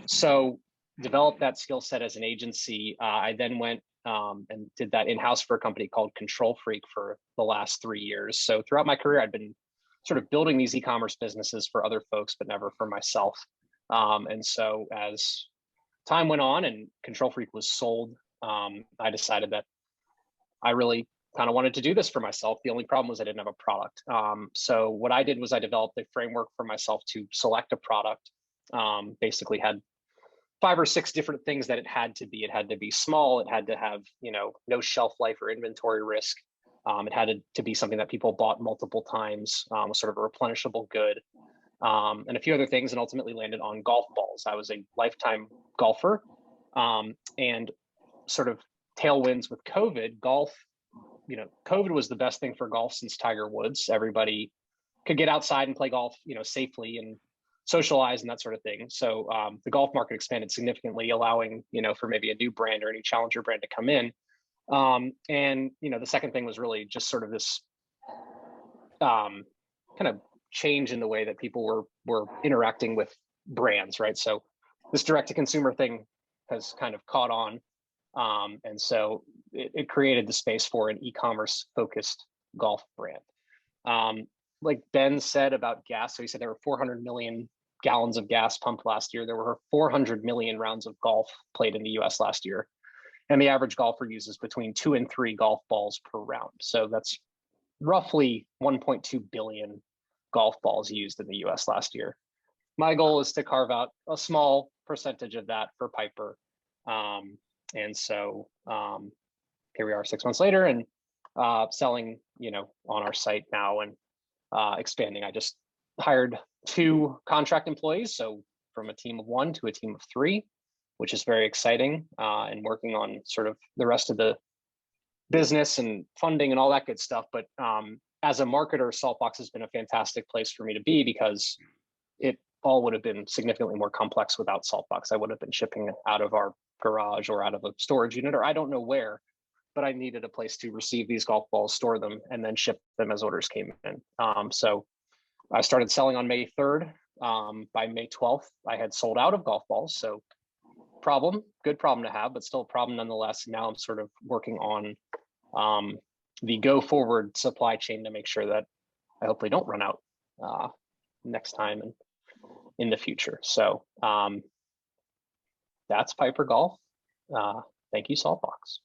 So developed that skill set as an agency. I then went and did that in-house for a company called Control Freak for the last 3 years. So throughout my career, I'd been sort of building these e-commerce businesses for other folks, but never for myself. And so as time went on and Control Freak was sold, I decided that I really kind of wanted to do this for myself. The only problem was I didn't have a product. So what I did was I developed a framework for myself to select a product. Basically had 5 or 6 different things that it had to be. It had to be small. It had to have, no shelf life or inventory risk. It had to be something that people bought multiple times, sort of a replenishable good, and a few other things, and ultimately landed on golf balls. I was a lifetime golfer, and sort of tailwinds with COVID, golf, COVID was the best thing for golf since Tiger Woods. Everybody could get outside and play golf, safely and socialize and that sort of thing. So the golf market expanded significantly, allowing, for maybe a new brand or any challenger brand to come in. And, the second thing was really just sort of this kind of change in the way that people were interacting with brands, right? So this direct to consumer thing has kind of caught on. And so it created the space for an e-commerce focused golf brand. Like Ben said about gas, so he said there were 400 million gallons of gas pumped last year. There were 400 million rounds of golf played in the US last year. And the average golfer uses between 2 and 3 golf balls per round. So that's roughly 1.2 billion golf balls used in the US last year. My goal is to carve out a small percentage of that for Piper. And so here we are 6 months later and selling, on our site now and expanding. I just hired 2 contract employees. So from a team of 1 to a team of 3, which is very exciting, and working on sort of the rest of the business and funding and all that good stuff. But as a marketer, Saltbox has been a fantastic place for me to be because it all would have been significantly more complex without Saltbox. I would have been shipping out of our garage or out of a storage unit, or I don't know where, but I needed a place to receive these golf balls, store them, and then ship them as orders came in. So I started selling on May 3rd. By May 12th, I had sold out of golf balls. So good problem to have, but still a problem nonetheless. Now I'm sort of working on the go forward supply chain to make sure that I hopefully don't run out next time and in the future. So that's Piper Golf. Thank you, Saltbox.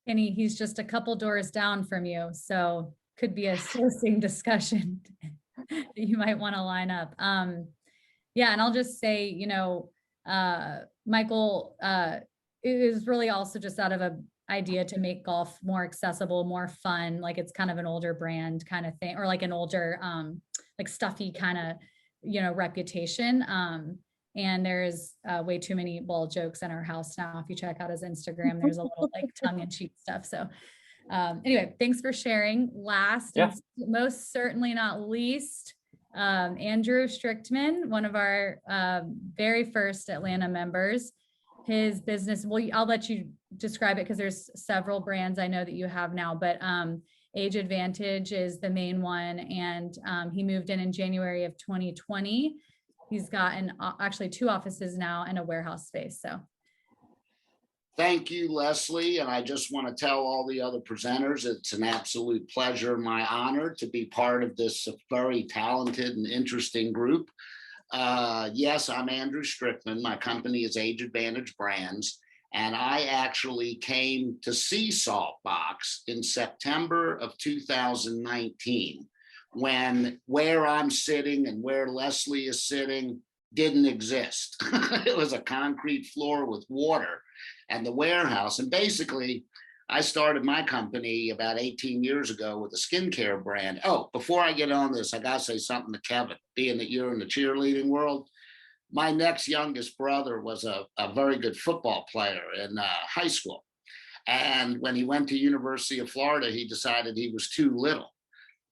And he's just a couple doors down from you, so could be a sourcing discussion that you might want to line up. Yeah, and I'll just say, Michael, it is really also just out of an idea to make golf more accessible, more fun. Like it's kind of an older brand kind of thing, or like an older, like stuffy kind of, reputation. And there's way too many ball jokes in our house now. If you check out his Instagram, there's a little like tongue-in-cheek stuff. So anyway, thanks for sharing. Last and most certainly not least, Andrew Strichtman, one of our very first Atlanta members. His business, well, I'll let you describe it because there's several brands I know that you have now, but Age Advantage is the main one. And he moved in January of 2020. He's got actually 2 offices now and a warehouse space. So thank you, Leslie. And I just want to tell all the other presenters, it's an absolute pleasure, my honor to be part of this very talented and interesting group. Yes, I'm Andrew Strickland. My company is Age Advantage Brands. And I actually came to see Saltbox in September of 2019. When where I'm sitting and where Leslie is sitting didn't exist. It was a concrete floor with water and the warehouse. And basically, I started my company about 18 years ago with a skincare brand. Oh, before I get on this, I got to say something to Kevin, being that you're in the cheerleading world. My next youngest brother was a very good football player in high school. And when he went to University of Florida, he decided he was too little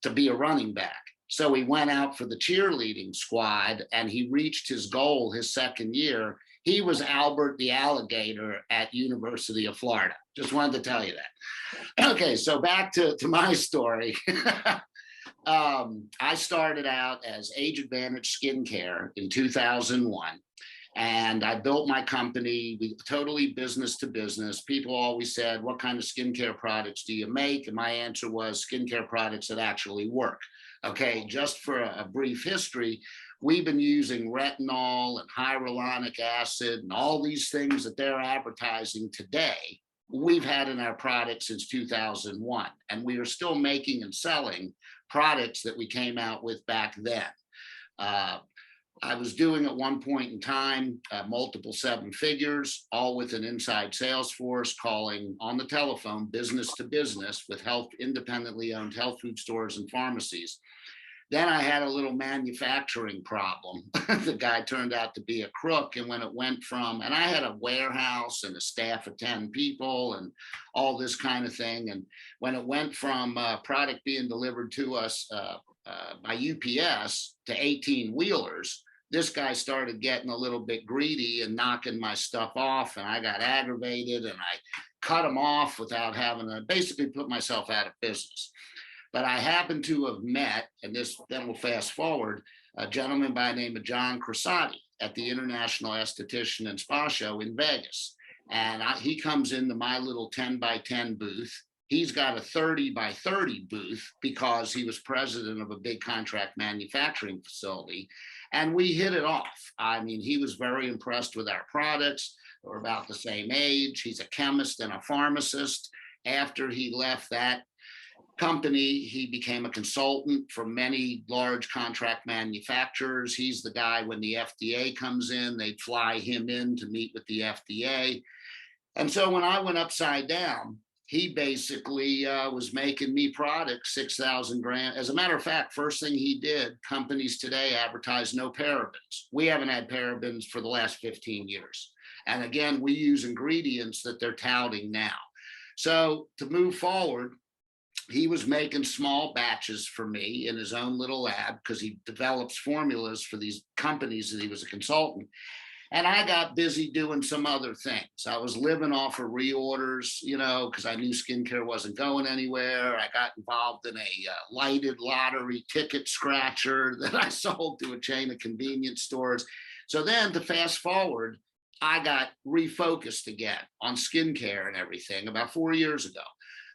to be a running back. So he went out for the cheerleading squad and he reached his goal his second year. He was Albert the Alligator at University of Florida. Just wanted to tell you that. Okay, so back to my story. I started out as Age Advantage Skincare in 2001. And I built my company totally business to business. People always said, what kind of skincare products do you make? And my answer was skincare products that actually work. Okay, just for a brief history, we've been using retinol and hyaluronic acid and all these things that they're advertising today. We've had in our products since 2001, and we are still making and selling products that we came out with back then. I was doing at one point in time, multiple seven figures, all with an inside sales force calling on the telephone, business to business with independently owned health food stores and pharmacies. Then I had a little manufacturing problem. The guy turned out to be a crook. And when it went from, and I had a warehouse and a staff of 10 people and all this kind of thing. And when it went from product being delivered to us by UPS to 18 wheelers, this guy started getting a little bit greedy and knocking my stuff off, and I got aggravated and I cut him off without having to basically put myself out of business. But I happened to have met, and then we'll fast forward, a gentleman by the name of John Crosati at the International Esthetician and Spa Show in Vegas. And he comes into my little 10 by 10 booth. He's got a 30 by 30 booth because he was president of a big contract manufacturing facility. And we hit it off. I mean, he was very impressed with our products. We're about the same age. He's a chemist and a pharmacist. After he left that company, he became a consultant for many large contract manufacturers. He's the guy when the FDA comes in, they fly him in to meet with the FDA. And so when I went upside down, he basically was making me products, 6,000 grand. As a matter of fact, first thing he did, companies today advertise no parabens. We haven't had parabens for the last 15 years. And again, we use ingredients that they're touting now. So to move forward, he was making small batches for me in his own little lab because he develops formulas for these companies that he was a consultant. And I got busy doing some other things. I was living off of reorders, you know, because I knew skincare wasn't going anywhere. I got involved in a lighted lottery ticket scratcher that I sold to a chain of convenience stores. So then to fast forward, I got refocused again on skincare and everything about 4 years ago.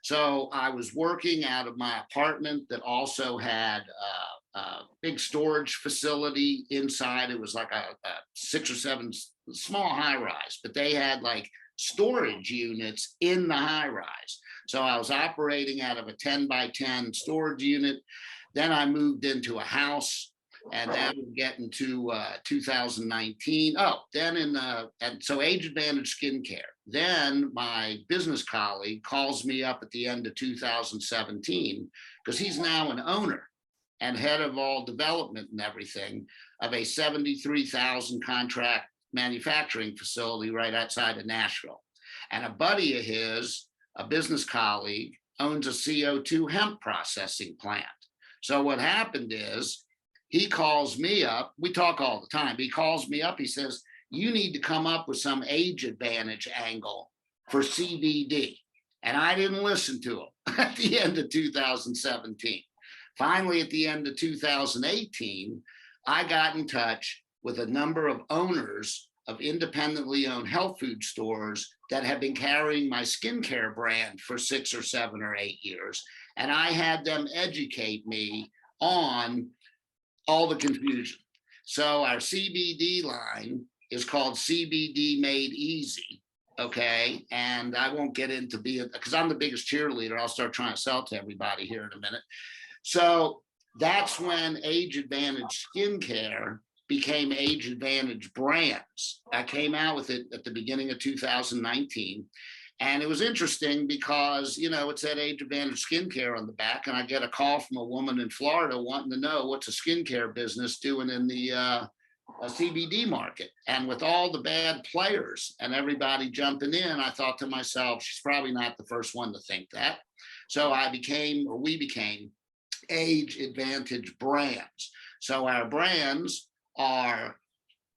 So I was working out of my apartment that also had a big storage facility inside. It was like a 6 or 7 small high rise, but they had like storage units in the high rise. So I was operating out of a 10 by 10 storage unit. Then I moved into a house, and then we're getting to 2019. And so Age Advantage Skincare. Then my business colleague calls me up at the end of 2017 because he's now an owner and head of all development and everything of a 73,000 contract manufacturing facility right outside of Nashville. And a buddy of his, a business colleague, owns a CO2 hemp processing plant. So what happened is he calls me up. We talk all the time. He calls me up. He says, you need to come up with some age advantage angle for CBD. And I didn't listen to him at the end of 2017. Finally, at the end of 2018, I got in touch with a number of owners of independently owned health food stores that have been carrying my skincare brand for 6 or 7 or 8 years. And I had them educate me on all the confusion. So our CBD line is called CBD Made Easy, okay? And I won't get into because I'm the biggest cheerleader. I'll start trying to sell to everybody here in a minute. So that's when Age Advantage Skincare became Age Advantage Brands. I came out with it at the beginning of 2019. And it was interesting because, you know, it said Age Advantage Skincare on the back, and I get a call from a woman in Florida wanting to know what's a skincare business doing in the CBD market. And with all the bad players and everybody jumping in, I thought to myself, she's probably not the first one to think that. So we became Age Advantage Brands. So our brands are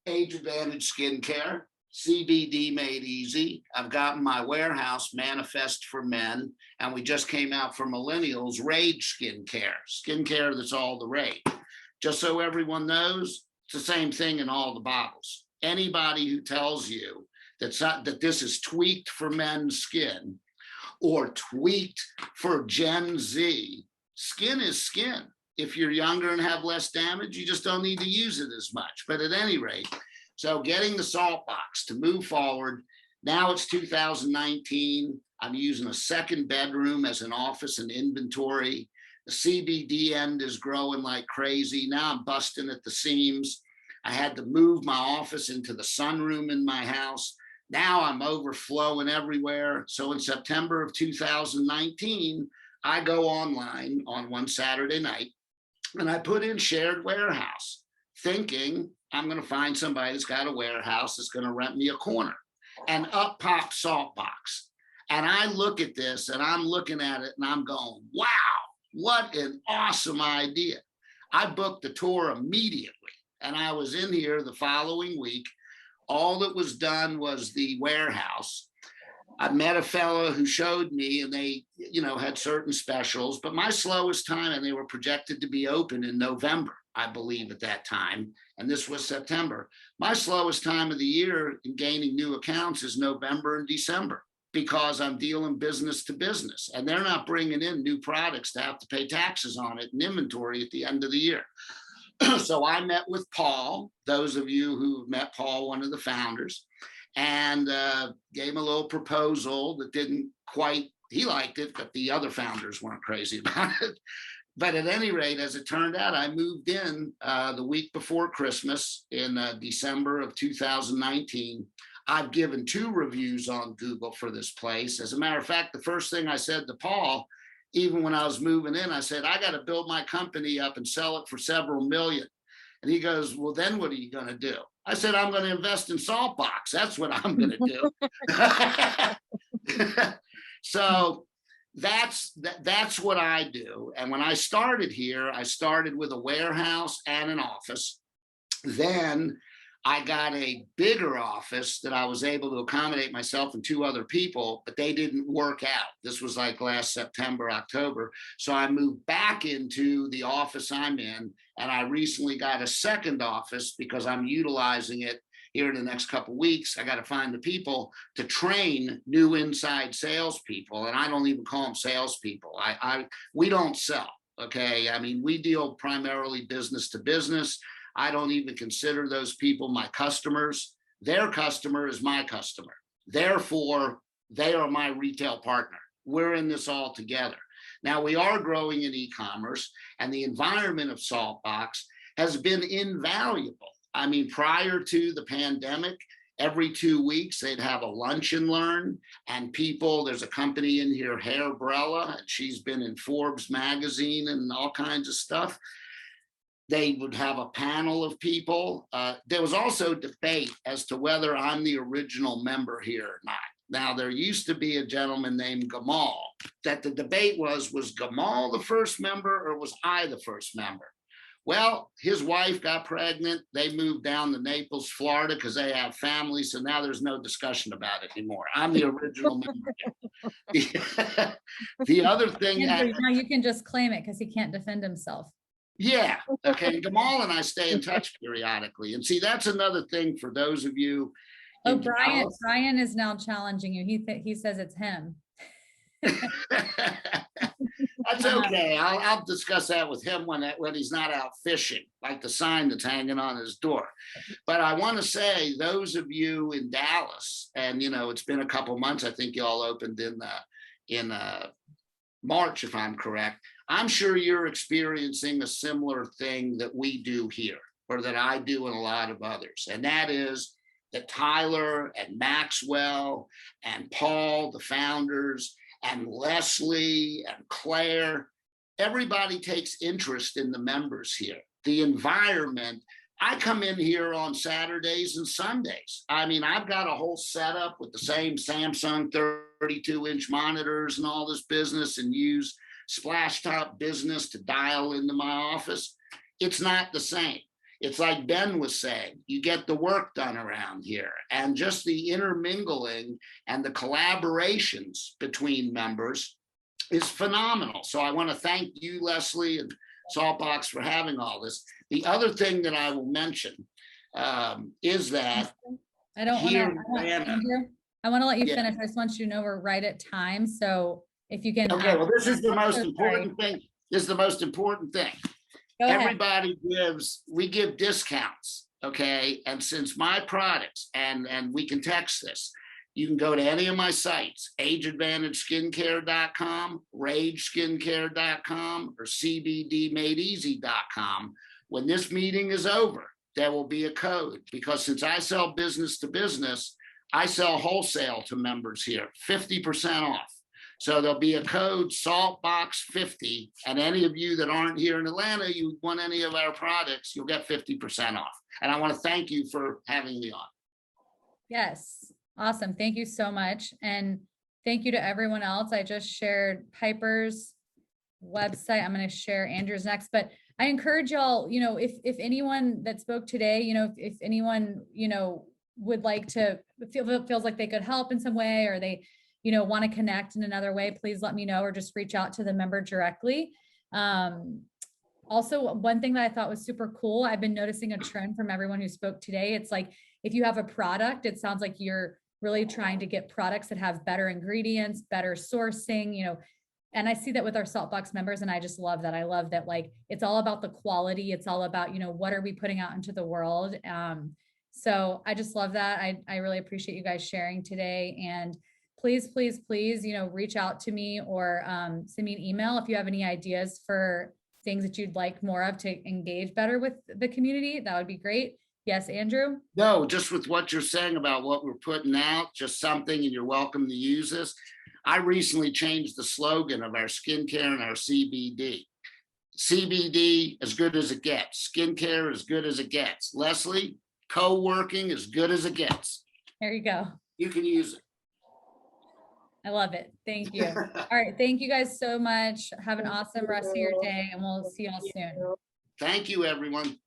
Age Advantage Skincare, CBD Made Easy. I've got my warehouse, Manifest for Men, and we just came out for millennials, Rage skincare that's all the rage. Just so everyone knows, it's the same thing in all the bottles. Anybody who tells you that this is tweaked for men's skin or tweaked for Gen Z, skin is skin. If you're younger and have less damage, you just don't need to use it as much. But at any rate, so getting the Saltbox to move forward, now it's 2019. I'm using a second bedroom as an office and inventory. The CBD end is growing like crazy. Now I'm busting at the seams. I had to move my office into the sunroom in my house. Now I'm overflowing everywhere. So in September of 2019, I go online on one Saturday night and I put in shared warehouse, thinking I'm going to find somebody that's got a warehouse that's going to rent me a corner. And up pops Saltbox. And I look at this and I'm looking at it and I'm going, wow, what an awesome idea. I booked the tour immediately and I was in here the following week. All that was done was the warehouse. I met a fellow who showed me, and they, had certain specials, but my slowest time, and they were projected to be open in November, I believe at that time, and this was September. My slowest time of the year in gaining new accounts is November and December, because I'm dealing business to business, and they're not bringing in new products to have to pay taxes on it and inventory at the end of the year. So I met with Paul, those of you who met Paul, one of the founders, and gave him a little proposal that didn't quite, he liked it, but the other founders weren't crazy about it. But at any rate, as it turned out, I moved in the week before Christmas in December of 2019. I've given 2 reviews on Google for this place. As a matter of fact, the first thing I said to Paul, even when I was moving in, I said, I got to build my company up and sell it for several million. And he goes, well, then what are you going to do? I said, I'm going to invest in Saltbox. That's what I'm going to do. So that's what I do. And when I started here, I started with a warehouse and an office. Then I got a bigger office that I was able to accommodate myself and 2 other people, but they didn't work out. This was like last September, October. So I moved back into the office I'm in, and I recently got a second office because I'm utilizing it here in the next couple of weeks. I got to find the people to train new inside salespeople, and I don't even call them salespeople. We don't sell, okay? I mean, we deal primarily business to business. I don't even consider those people my customers. Their customer is my customer. Therefore, they are my retail partner. We're in this all together. Now, we are growing in e-commerce, and the environment of Saltbox has been invaluable. I mean, prior to the pandemic, every 2 weeks, they'd have a lunch and learn, and people, there's a company in here, Hairbrella, and she's been in Forbes magazine and all kinds of stuff. They would have a panel of people. There was also debate as to whether I'm the original member here or not. Now, there used to be a gentleman named Gamal that the debate was Gamal the first member or was I the first member? Well, his wife got pregnant. They moved down to Naples, Florida, because they have families. So now there's no discussion about it anymore. I'm the original member. The other thing. Now you can just claim it because he can't defend himself. Yeah. Okay. Gamal and I stay in touch periodically. And see, that's another thing for those of you. Oh, Brian is now challenging you. He says it's him. That's okay. I'll discuss that with him when he's not out fishing, like the sign that's hanging on his door. But I want to say, those of you in Dallas, and it's been a couple months. I think y'all opened in March, if I'm correct. I'm sure you're experiencing a similar thing that we do here, or that I do and a lot of others. And that is that Tyler and Maxwell and Paul, the founders, and Leslie and Claire, everybody takes interest in the members here. The environment I come in here on Saturdays and Sundays. I mean, I've got a whole setup with the same Samsung 32-inch monitors and all this business, and use Splash Top Business to dial into my office. It's not the same. It's like Ben was saying, you get the work done around here, and just the intermingling and the collaborations between members is phenomenal. So I want to thank you, Leslie, and Saltbox for having all this. The other thing that I will mention is that I don't want here to, I want to let you Yeah. finish. I just want you to know we're right at time. So if you can. Okay, well, this is the I'm most so important thing. This is the most important thing. Go ahead. Everybody we give discounts, okay? And since my products, and we can text this, you can go to any of my sites, ageadvantageskincare.com, rageskincare.com, or cbdmadeeasy.com. When this meeting is over, there will be a code, because since I sell business to business, I sell wholesale to members here, 50% off. So there'll be a code, Saltbox50, and any of you that aren't here in Atlanta, you want any of our products, you'll get 50% off. And I want to thank you for having me on. Yes. Awesome. Thank you so much. And thank you to everyone else. I just shared Piper's website. I'm going to share Andrew's next, but I encourage y'all, you know, if anyone that spoke today, you know, if anyone, you know, would like to feels like they could help in some way, or they, you know, want to connect in another way, please let me know, or just reach out to the member directly. Also, one thing that I thought was super cool, I've been noticing a trend from everyone who spoke today. It's like, if you have a product, it sounds like you're really trying to get products that have better ingredients, better sourcing, you know, and I see that with our Saltbox members, and I just love that. I love that, like, it's all about the quality. It's all about, you know, what are we putting out into the world? So I just love that. I really appreciate you guys sharing today, and please, please, please, you know, reach out to me, or send me an email if you have any ideas for things that you'd like more of to engage better with the community. That would be great. Yes, Andrew? No, just with what you're saying about what we're putting out, just something, and you're welcome to use this. I recently changed the slogan of our skincare and our CBD. CBD, as good as it gets. Skincare, as good as it gets. Leslie, co-working, as good as it gets. There you go. You can use it. I love it. Thank you. All right. Thank you guys so much. Have an awesome rest of your day, and we'll see y'all soon. Thank you, everyone.